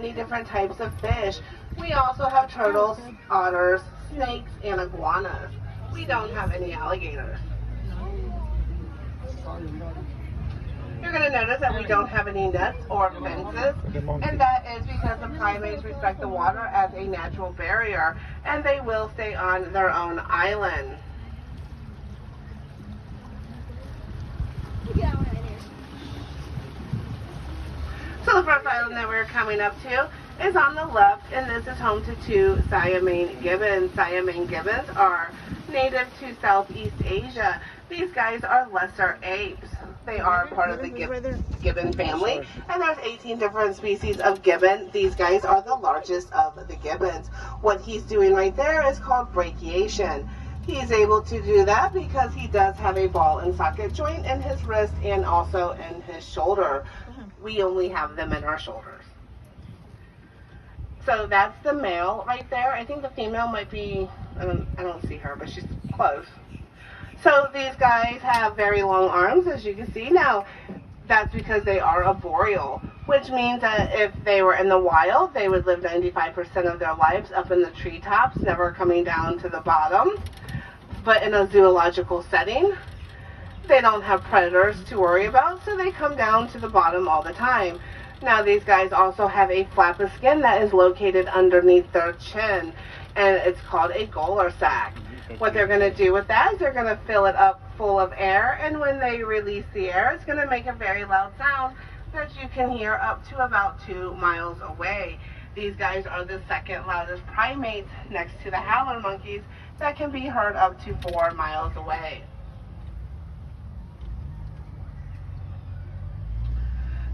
many different types of fish. We also have turtles, otters, snakes, and iguanas. We don't have any alligators. You're going to notice that we don't have any nets or fences, and that is because the primates respect the water as a natural barrier, and they will stay on their own island. So the first island that we're coming up to is on the left, and this is home to two Siamese gibbons. Siamese gibbons are native to Southeast Asia. These guys are lesser apes. They are part of the gibbon family, and there's 18 different species of gibbon. These guys are the largest of the gibbons. What he's doing right there is called brachiation. He's able to do that because he does have a ball and socket joint in his wrist and also in his shoulder. We only have them in our shoulders. So that's the male right there. I think the female might be, I don't see her, but she's close. So these guys have very long arms, as you can see. Now, that's because they are arboreal, which means that if they were in the wild, they would live 95% of their lives up in the treetops, never coming down to the bottom. But in a zoological setting, they don't have predators to worry about, so they come down to the bottom all the time. Now, these guys also have a flap of skin that is located underneath their chin, and it's called a Golar sac. What they're going to do with that is they're going to fill it up full of air, and when they release the air, it's going to make a very loud sound that you can hear up to about 2 miles away. These guys are the second loudest primates next to the howler monkeys that can be heard up to 4 miles away.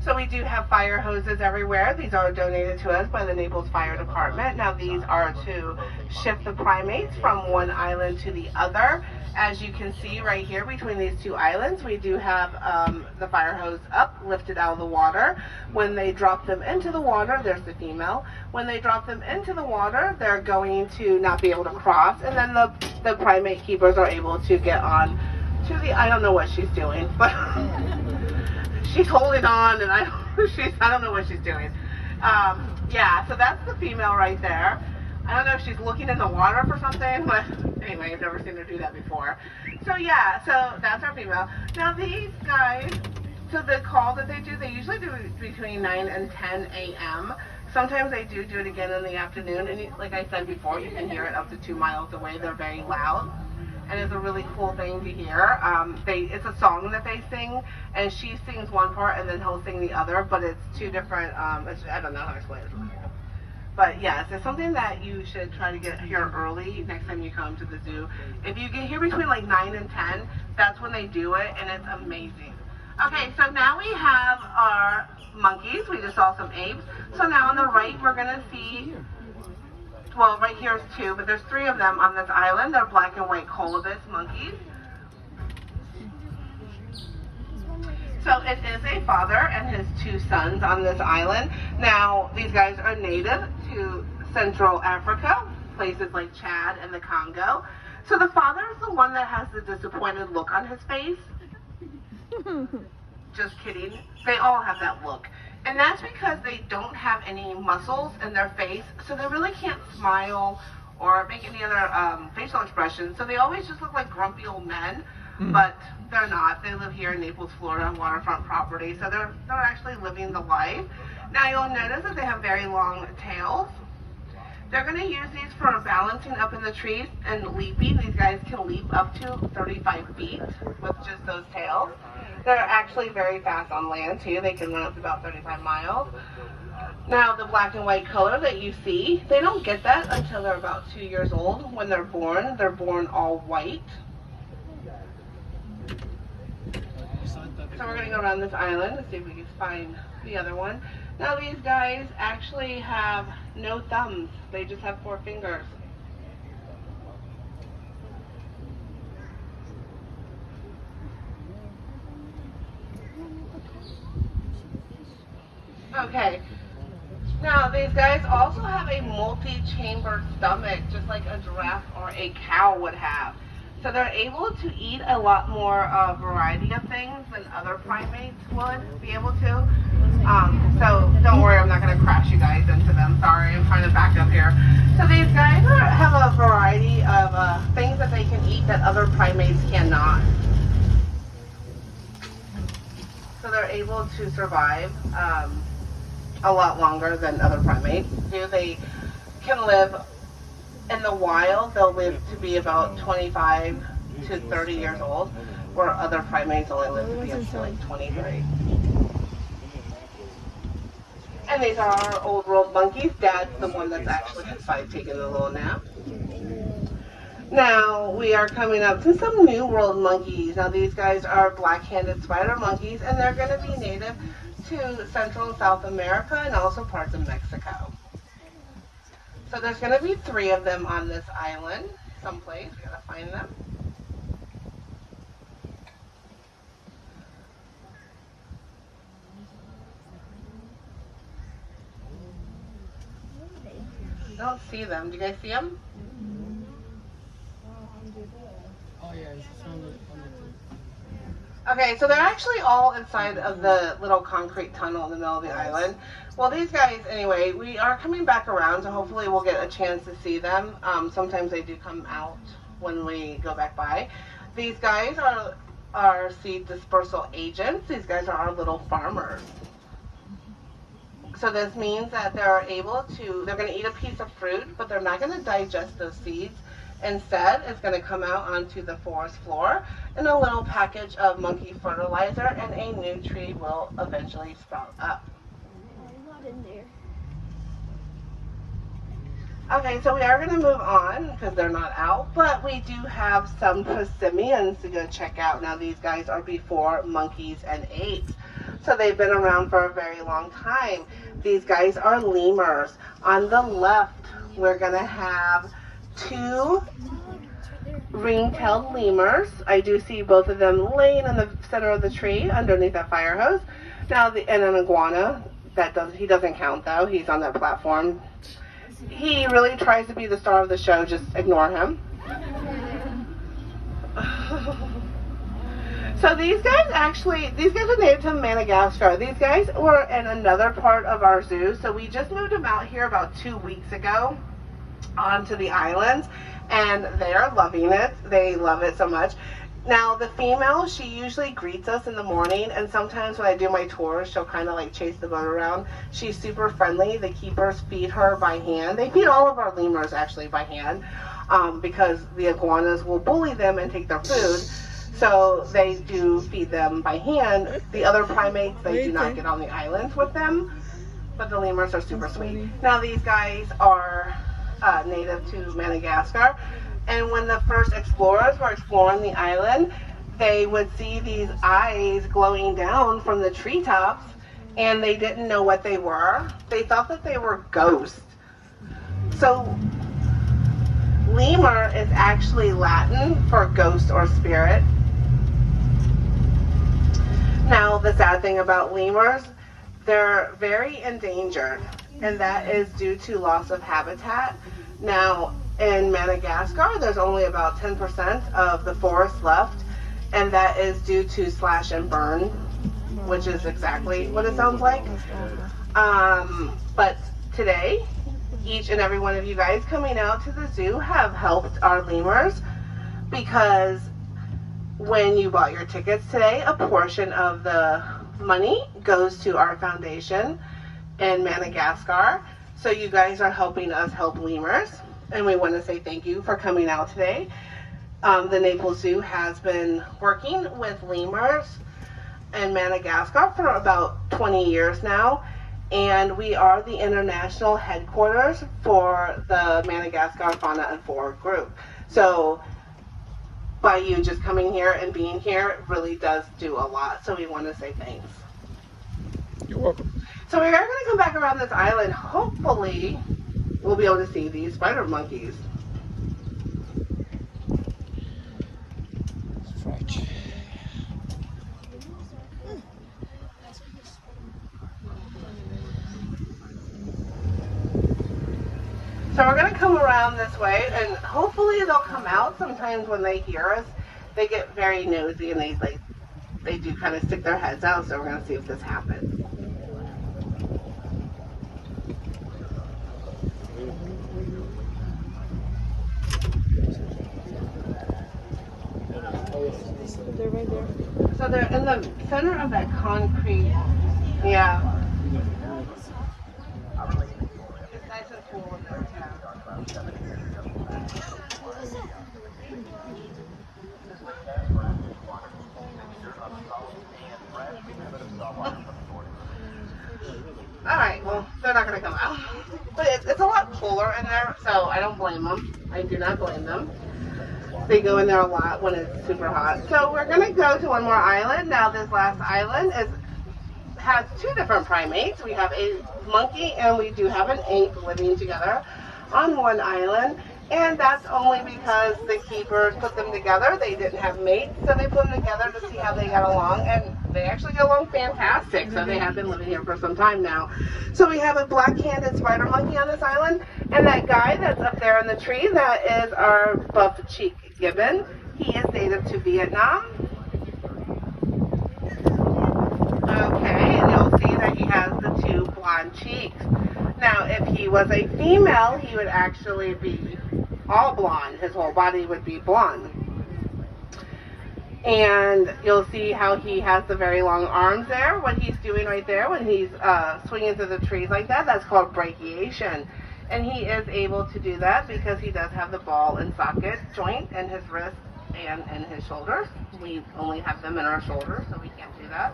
So we do have fire hoses everywhere. These are donated to us by the Naples Fire Department. Now these are to shift the primates from one island to the other. As you can see right here between these two islands, we do have the fire hose up, lifted out of the water. When they drop them into the water, there's the female. When they drop them into the water, they're going to not be able to cross, and then the primate keepers are able to get on to the, I don't know what she's doing, but she's holding on, and I don't know what she's doing. Yeah, so that's the female right there. I don't know if she's looking in the water for something, but anyway, I've never seen her do that before. So yeah, so that's our female. Now these guys, so the call that they do, they usually do it between 9 and 10 a.m. Sometimes they do it again in the afternoon, and like I said before, you can hear it up to 2 miles away. They're very loud, and it's a really cool thing to hear. It's a song that they sing, and she sings one part, and then he'll sing the other, but it's two different, I don't know how to explain it. But yes, it's something that you should try to get here early next time you come to the zoo. If you get here between like 9 and 10, that's when they do it, and it's amazing. Okay, so now we have our monkeys. We just saw some apes. So now on the right, we're going to see, well, right here is 2, but there's 3 of them on this island. They're black and white colobus monkeys. So it is a father and his 2 sons on this island. Now, these guys are native to Central Africa, places like Chad and the Congo. So the father is the one that has the disappointed look on his face. Just kidding. They all have that look. And that's because they don't have any muscles in their face, so they really can't smile or make any other facial expressions. So they always just look like grumpy old men, but they're not. They live here in Naples, Florida, on waterfront property, so they're actually living the life. Now you'll notice that they have very long tails. They're going to use these for balancing up in the trees and leaping. These guys can leap up to 35 feet with just those tails. They're actually very fast on land too. They can run up to about 35 miles. Now the black and white color that you see, they don't get that until they're about 2 years old. When they're born all white. So we're going to go around this island and see if we can find the other one. Now these guys actually have no thumbs. They just have 4 fingers. Okay. Now these guys also have a multi-chambered stomach, just like a giraffe or a cow would have. So they're able to eat a lot more variety of things than other primates would be able to. So don't worry, I'm not going to crash you guys into to survive a lot longer than other primates do. They can live in the wild. They'll live to be about 25 to 30 years old, where other primates only live to be up to like 23. And these are our old world monkeys. Dad's the one that's actually inside taking a little nap. Now we are coming up to some new world monkeys. Now these guys are black-handed spider monkeys, and they're going to be native to Central and South America and also parts of Mexico. So there's going to be 3 of them on this island someplace. We got to find them. Don't see them. Do you guys see them? Oh yeah, it's on the Okay, so they're actually all inside of the little concrete tunnel in the middle of the island. Well, these guys, anyway, we are coming back around, so hopefully we'll get a chance to see them. Sometimes they do come out when we go back by. These guys are seed dispersal agents. These guys are our little farmers. So this means that they're going to eat a piece of fruit, but they're not going to digest those seeds. Instead, it's going to come out onto the forest floor in a little package of monkey fertilizer, and a new tree will eventually sprout up. Not in there. Okay, so we are going to move on because they're not out, but we do have some persimmons to go check out. Now, these guys are before monkeys and apes, so they've been around for a very long time. These guys are lemurs. On the left, we're going to have 2 ring-tailed lemurs. I do see both of them laying in the center of the tree underneath that fire hose. Now, and an iguana. He doesn't count though. He's on that platform. He really tries to be the star of the show. Just ignore him. So these guys are native to Madagascar. These guys were in another part of our zoo. So we just moved them out here about 2 weeks ago onto the islands, and they're loving it. They love it so much. Now the female, she usually greets us in the morning, and sometimes when I do my tours, she'll kind of like chase the boat around. She's super friendly. The keepers feed her by hand. They feed all of our lemurs actually by hand, because the iguanas will bully them and take their food. So they do feed them by hand. The other primates, they do not get on the islands with them, but the lemurs are super sweet. Now these guys are native to Madagascar, and when the first explorers were exploring the island, they would see these eyes glowing down from the treetops, and they didn't know what they were. They thought that they were ghosts. So lemur is actually Latin for ghost or spirit. Now the sad thing about lemurs, they're very endangered, and that is due to loss of habitat. Now, in Madagascar, there's only about 10% of the forest left, and that is due to slash and burn, which is exactly what it sounds like. But today, each and every one of you guys coming out to the zoo have helped our lemurs, because when you bought your tickets today, a portion of the money goes to our foundation in Madagascar. So you guys are helping us help lemurs, and we want to say thank you for coming out today. The Naples Zoo has been working with lemurs in Madagascar for about 20 years now, and we are the international headquarters for the Madagascar Fauna and Flora group. So by you just coming here and being here, it really does do a lot, so we want to say thanks. You're welcome. So we are going to come back around this island. Hopefully, we'll be able to see these spider monkeys. Right. So we're going to come around this way, and hopefully they'll come out. Sometimes when they hear us, they get very nosy, and they do kind of stick their heads out. So we're going to see if this happens. They're right there. So they're in the center of that concrete Yeah. It's nice and cool in there, yeah. Alright, well, they're not going to come out. But it's a lot cooler in there, so I don't blame them. I do not blame them. They go in there a lot when it's super hot. So we're going to go to one more island. Now this last island has two different primates. We have a monkey and we do have an ape living together on one island. And that's only because the keepers put them together. They didn't have mates, so they put them together to see how they got along. And they actually get along fantastic. So they have been living here for some time now. So we have a black-handed spider monkey on this island. And that guy that's up there in the tree, that is our buff-cheek gibbon. He is native to Vietnam. Okay, and you'll see that he has the two blonde cheeks. Now, if he was a female, he would actually be all blonde. His whole body would be blonde. And you'll see how he has the very long arms there. What he's doing right there when he's swinging through the trees like that, that's called brachiation. And he is able to do that because he does have the ball and socket joint in his wrist and in his shoulders. We only have them in our shoulders, so we can't do that.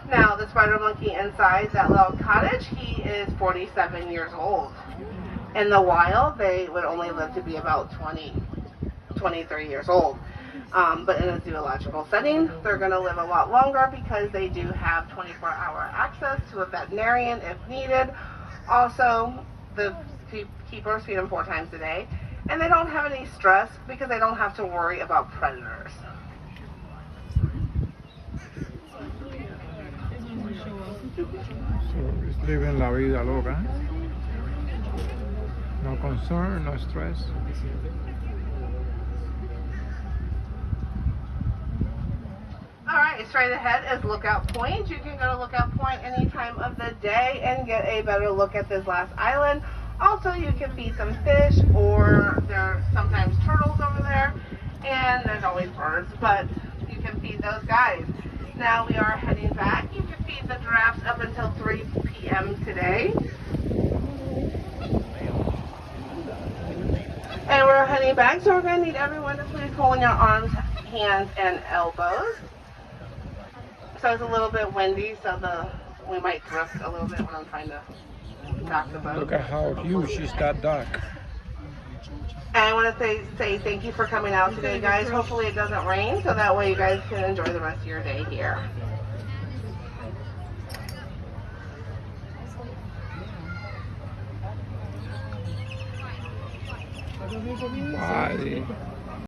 Now, the spider monkey inside that little cottage, he is 47 years old. In the wild, they would only live to be about 23 years old. But in a zoological setting, they're going to live a lot longer because they do have 24-hour access to a veterinarian if needed. Also, the keepers feed them 4 times a day. And they don't have any stress because they don't have to worry about predators. So it's living la vida loca. No concern, no stress. Alright, straight ahead is Lookout Point. You can go to Lookout Point any time of the day and get a better look at this last island. Also, you can feed some fish, or there are sometimes turtles over there, and there's always birds, but you can feed those guys. Now we are heading back. You can feed the giraffes up until 3 p.m. today. And we're heading back, so we're going to need everyone to please hold in your arms, hands, and elbows. So it's a little bit windy, so we might drift a little bit when I'm trying to dock the boat. Look at how huge is that duck. And I want to say thank you for coming out today, guys. Hopefully it doesn't rain, so that way you guys can enjoy the rest of your day here. Bye.